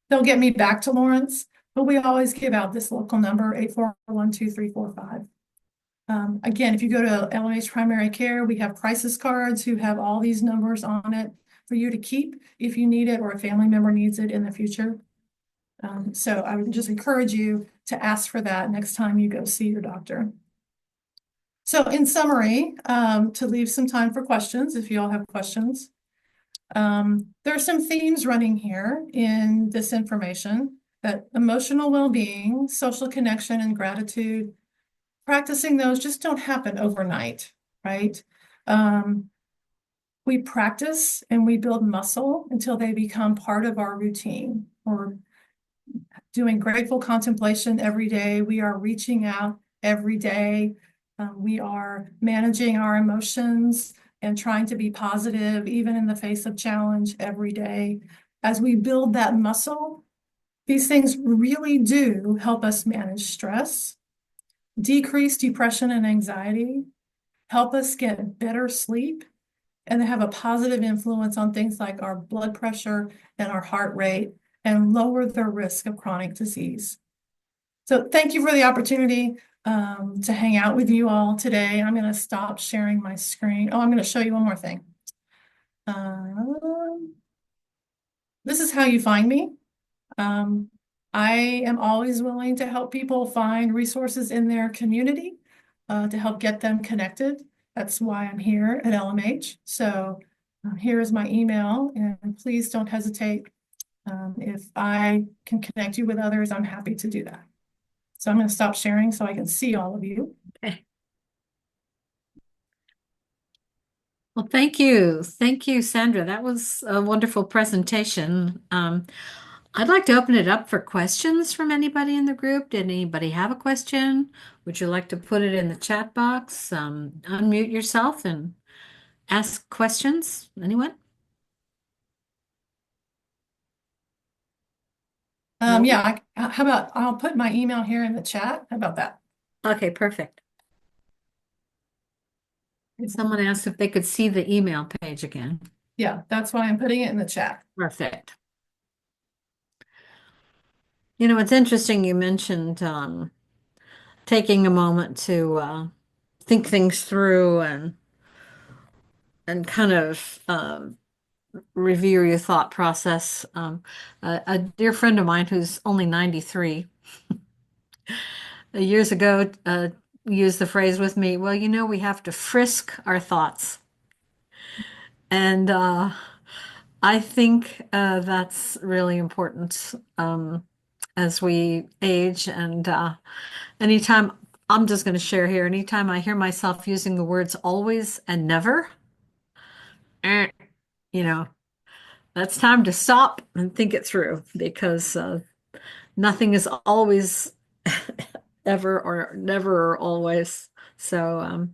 Speaker 3: They'll get me back to Lawrence, but we always give out this local number, 8412345. Again, if you go to LMH Primary Care, we have crisis cards who have all these numbers on it for you to keep if you need it or a family member needs it in the future. So I would just encourage you to ask for that next time you go see your doctor. So in summary, to leave some time for questions, if you all have questions, there are some themes running here in this information that emotional well-being, social connection, and gratitude, practicing those just don't happen overnight, right? We practice and we build muscle until they become part of our routine. We're doing grateful contemplation every day. We are reaching out every day. We are managing our emotions and trying to be positive, even in the face of challenge every day. As we build that muscle, these things really do help us manage stress, decrease depression and anxiety, help us get better sleep, and they have a positive influence on things like our blood pressure and our heart rate and lower the risk of chronic disease. So thank you for the opportunity to hang out with you all today. I'm going to stop sharing my screen. Oh, I'm going to show you one more thing. This is how you find me. I am always willing to help people find resources in their community to help get them connected. That's why I'm here at LMH. So here is my email, and please don't hesitate. If I can connect you with others, I'm happy to do that. So I'm going to stop sharing so I can see all of you.
Speaker 1: Okay. Well, thank you. Thank you, Sandra. That was a wonderful presentation. I'd like to open it up for questions from anybody in the group. Did anybody have a question? Would you like to put it in the chat box? Unmute yourself and ask questions. Anyone?
Speaker 3: Yeah, how about I'll put my email here in the chat. How about that?
Speaker 1: Okay, perfect. Someone asked if they could see the email page again.
Speaker 3: Yeah, that's why I'm putting it in the chat.
Speaker 1: Perfect. You know, it's interesting you mentioned taking a moment to think things through and kind of review your thought process. A dear friend of mine who's only 93 years ago used the phrase with me, well, you know, we have to frisk our thoughts. And I think that's really important as we age. And anytime I'm just going to share here. Anytime I hear myself using the words always and never, eh, you know, that's time to stop and think it through because nothing is always ever or never or always. So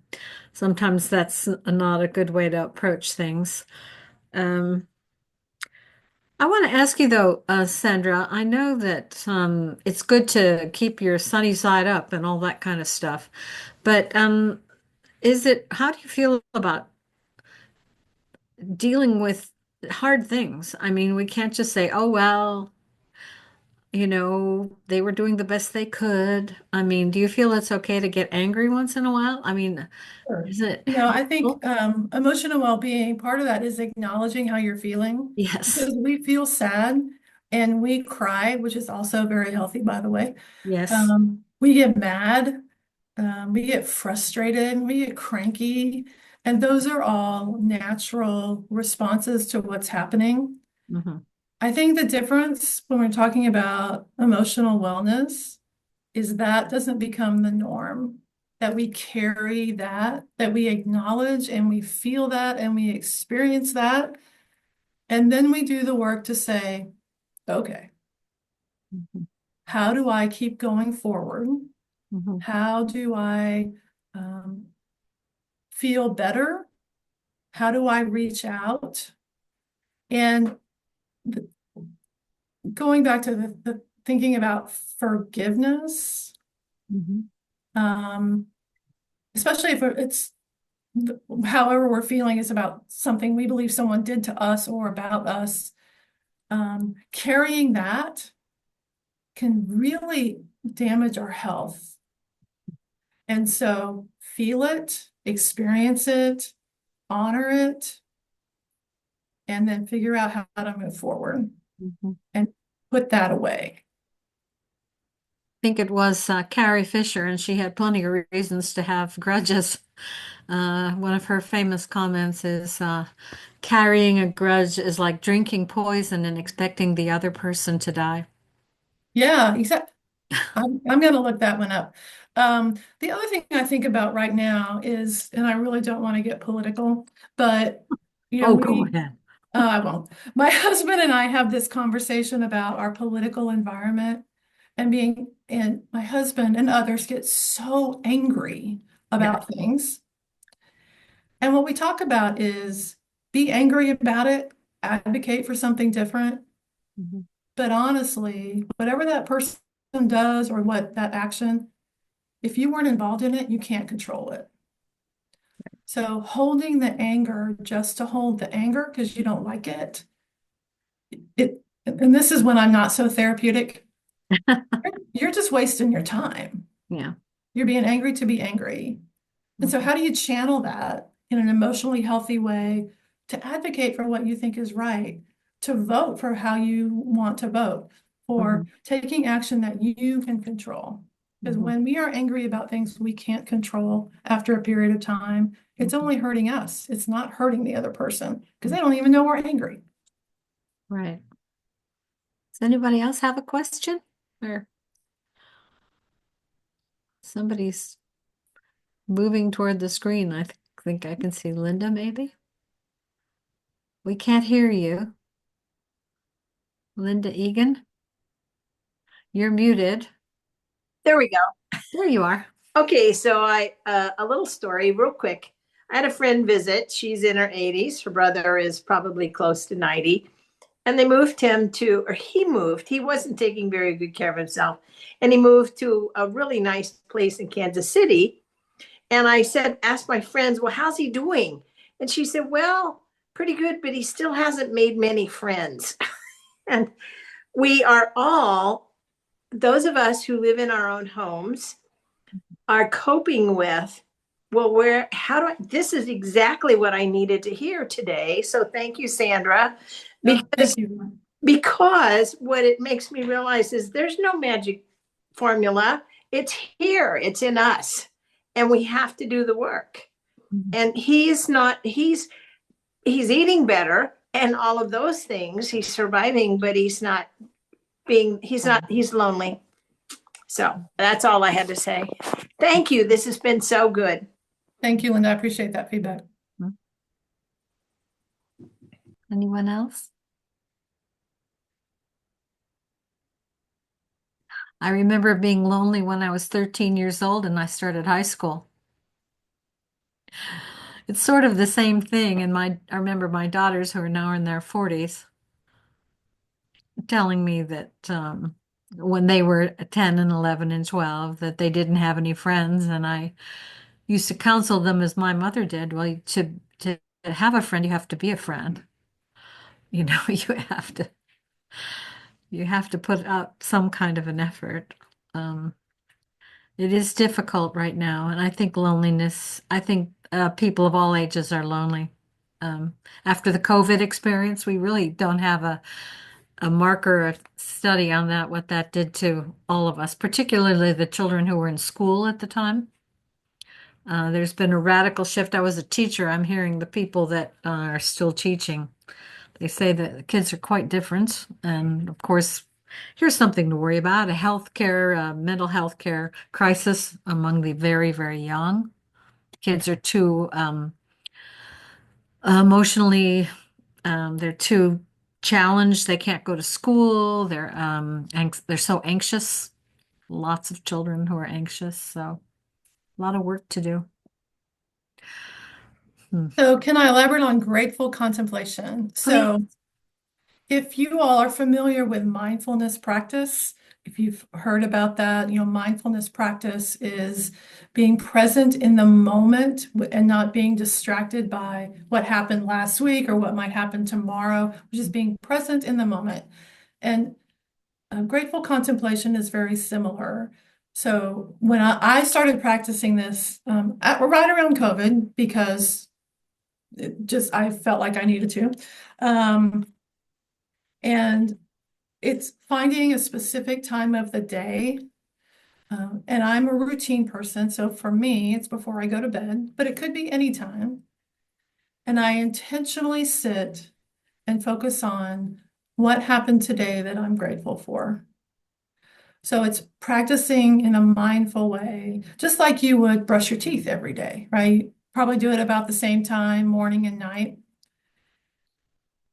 Speaker 1: sometimes that's not a good way to approach things. Um, I want to ask you though, Sandra, I know that it's good to keep your sunny side up and all that kind of stuff, but how do you feel about dealing with hard things? I mean, we can't just say, oh, well, they were doing the best they could. I mean, do you feel it's okay to get angry once in a while? I mean,
Speaker 3: Sure.
Speaker 1: is it
Speaker 3: I think
Speaker 1: helpful?
Speaker 3: emotional well-being, part of that is acknowledging how you're feeling.
Speaker 1: Yes,
Speaker 3: Because we feel sad and we cry, which is also very healthy, by the way.
Speaker 1: yes.
Speaker 3: We get mad, we get frustrated, we get cranky, and those are all natural responses to what's happening.
Speaker 1: Hmm.
Speaker 3: I think the difference when we're talking about emotional wellness is that doesn't become the norm, that we carry that we acknowledge and we feel that and we experience that. And then we do the work to say, okay,
Speaker 1: Hmm.
Speaker 3: how do I keep going forward?
Speaker 1: Hmm.
Speaker 3: How do I feel better? How do I reach out? And going back to the thinking about forgiveness,
Speaker 1: Hmm.
Speaker 3: um, especially if it's however we're feeling is about something we believe someone did to us or about us, carrying that can really damage our health. And so feel it, experience it, honor it, and then figure out how to move forward
Speaker 1: Hmm.
Speaker 3: and put that away.
Speaker 1: Think it was Carrie Fisher, and she had plenty of reasons to have grudges. One of her famous comments is carrying a grudge is like drinking poison and expecting the other person to die.
Speaker 3: Yeah, exactly. I'm going to look that one up. The other thing I think about right now is, and I really don't want to get political, but
Speaker 1: Oh, go ahead.
Speaker 3: I won't. My husband and I have this conversation about our political environment and my husband and others get so angry
Speaker 1: Yeah.
Speaker 3: about things. And what we talk about is be angry about it, advocate for something different.
Speaker 1: Mhm.
Speaker 3: But honestly, whatever that person does or what that action, if you weren't involved in it, you can't control it. So holding the anger just to hold the anger because you don't like and this is when I'm not so therapeutic, you're just wasting your time.
Speaker 1: Yeah.
Speaker 3: You're being angry to be angry. And so
Speaker 1: Mhm.
Speaker 3: how do you channel that in an emotionally healthy way to advocate for what you think is right, to vote for how you want to vote, for
Speaker 1: Mhm.
Speaker 3: taking action that you can control? Because
Speaker 1: Mhm.
Speaker 3: when we are angry about things we can't control after a period of time, it's
Speaker 1: Mhm.
Speaker 3: only hurting us. It's not hurting the other person because they don't even know we're angry.
Speaker 1: Right. Does anybody else have a question? Or somebody's moving toward the screen. I think I can see Linda, maybe. We can't hear you. Linda Egan, you're muted.
Speaker 4: There we go.
Speaker 1: There you are.
Speaker 4: Okay, so a little story real quick. I had a friend visit. She's in her 80s. Her brother is probably close to 90. And they moved him to, or he moved. He wasn't taking very good care of himself. And he moved to a really nice place in Kansas City. And I said, asked my friends, well, how's he doing? And she said, well, pretty good, but he still hasn't made many friends. And we are all, those of us who live in our own homes, are coping with, well, how do I, this is exactly what I needed to hear today. So thank you, Sandra,
Speaker 3: Oh,
Speaker 4: because
Speaker 3: thank you.
Speaker 4: what it makes me realize is there's no magic formula. It's here, it's in us, and we have to do the work.
Speaker 1: Mhm.
Speaker 4: And he's eating better and all of those things. He's surviving, but he's lonely. So that's all I had to say. Thank you. This has been so good.
Speaker 3: Thank you, Linda. I appreciate that feedback.
Speaker 1: Anyone else? I remember being lonely when I was 13 years old and I started high school. It's sort of the same thing, and I remember my daughters, who are now in their 40s, telling me that when they were 10 and 11 and 12, that they didn't have any friends, and I used to counsel them as my mother did. Well, to have a friend, you have to be a friend. You know, you have to put up some kind of an effort. It is difficult right now, and I think people of all ages are lonely. After the COVID experience, we really don't have a marker, a study on that, what that did to all of us, particularly the children who were in school at the time. There's been a radical shift. I was a teacher. I'm hearing the people that are still teaching. They say that the kids are quite different. And of course, here's something to worry about, mental health care crisis among the very, very young. Kids are too emotionally, they're too challenged. They can't go to school. They're so anxious. Lots of children who are anxious. So a lot of work to do.
Speaker 3: So can I elaborate on grateful contemplation? So if you all are familiar with mindfulness practice, if you've heard about that, mindfulness practice is being present in the moment and not being distracted by what happened last week or what might happen tomorrow, which is being present in the moment. And grateful contemplation is very similar. So when I started practicing this right around COVID, because I felt like I needed to. And it's finding a specific time of the day. And I'm a routine person. So for me, it's before I go to bed, but it could be any time. And I intentionally sit and focus on what happened today that I'm grateful for. So it's practicing in a mindful way, just like you would brush your teeth every day, right? Probably do it about the same time, morning and night.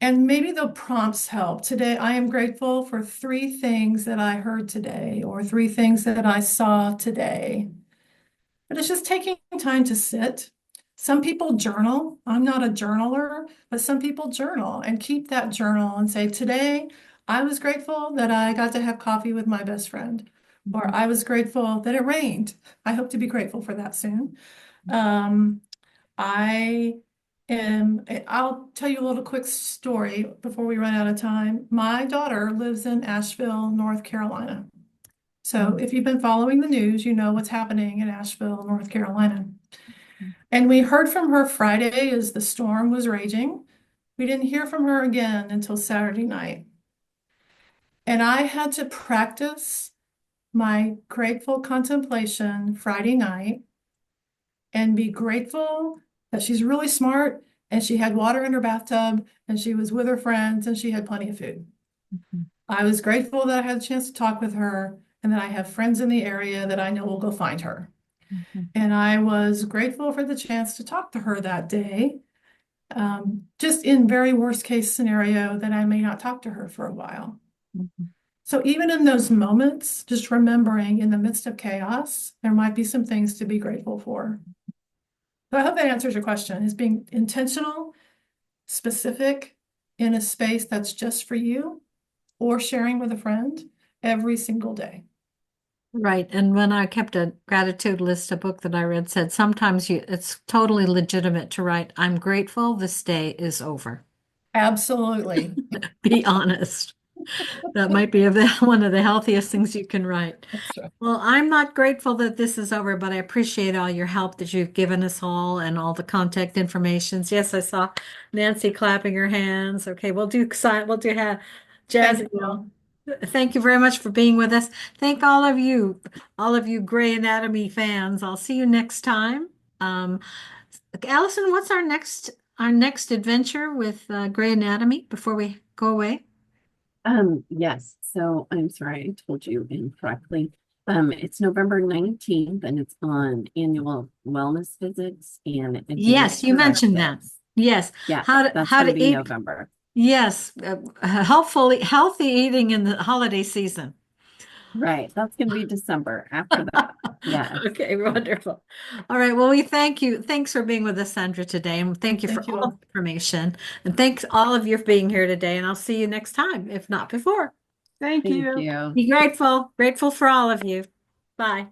Speaker 3: And maybe the prompts help. Today, I am grateful for 3 things that I heard today, or 3 things that I saw today. But it's just taking time to sit. Some people journal. I'm not a journaler, but some people journal and keep that journal and say, today, I was grateful that I got to have coffee with my best friend, or I was grateful that it rained. I hope to be grateful for that soon. I'll tell you a little quick story before we run out of time. My daughter lives in Asheville, North Carolina. So if you've been following the news, you know what's happening in Asheville, North Carolina. And we heard from her Friday as the storm was raging. We didn't hear from her again until Saturday night. And I had to practice my grateful contemplation Friday night and be grateful that she's really smart and she had water in her bathtub and she was with her friends and she had plenty of food. I was grateful that I had a chance to talk with her and that I have friends in the area that I know will go find her. And I was grateful for the chance to talk to her that day, just in very worst case scenario that I may not talk to her for a while. So even in those moments, just remembering in the midst of chaos, there might be some things to be grateful for. So I hope that answers your question, is being intentional, specific, in a space that's just for you, or sharing with a friend every single day.
Speaker 1: Right. And when I kept a gratitude list, a book that I read said sometimes it's totally legitimate to write, I'm grateful this day is over.
Speaker 3: Absolutely.
Speaker 1: Be honest. That might be one of the healthiest things you can write.
Speaker 3: That's true.
Speaker 1: Well, I'm not grateful that this is over, but I appreciate all your help that you've given us all and all the contact information. Yes, I saw Nancy clapping her hands. Okay, we'll do jazz.
Speaker 3: Thank you.
Speaker 1: Thank you very much for being with us. Thank all of you Grey Anatomy fans. I'll see you next time. Allison, what's our next adventure with Grey Anatomy before we go away?
Speaker 2: Yes. So I'm sorry, I told you incorrectly. It's November 19th and it's on annual wellness visits and
Speaker 1: Yes,
Speaker 2: advanced
Speaker 1: you mentioned that.
Speaker 2: directives.
Speaker 1: Yes.
Speaker 2: Yeah, that's
Speaker 1: How
Speaker 2: gonna
Speaker 1: to
Speaker 2: be
Speaker 1: eat.
Speaker 2: November.
Speaker 1: Yes, healthy eating in the holiday season.
Speaker 2: Right, that's gonna be December after that. Yes.
Speaker 1: Okay, wonderful. All right, well, we thank you. Thanks for being with us, Sandra, today, and thank you for
Speaker 3: Thank you
Speaker 1: all
Speaker 3: all.
Speaker 1: the information. And thanks all of you for being here today, and I'll see you next time, if not before.
Speaker 4: Thank
Speaker 2: Thank
Speaker 4: you.
Speaker 2: you.
Speaker 1: Be grateful for all of you. Bye.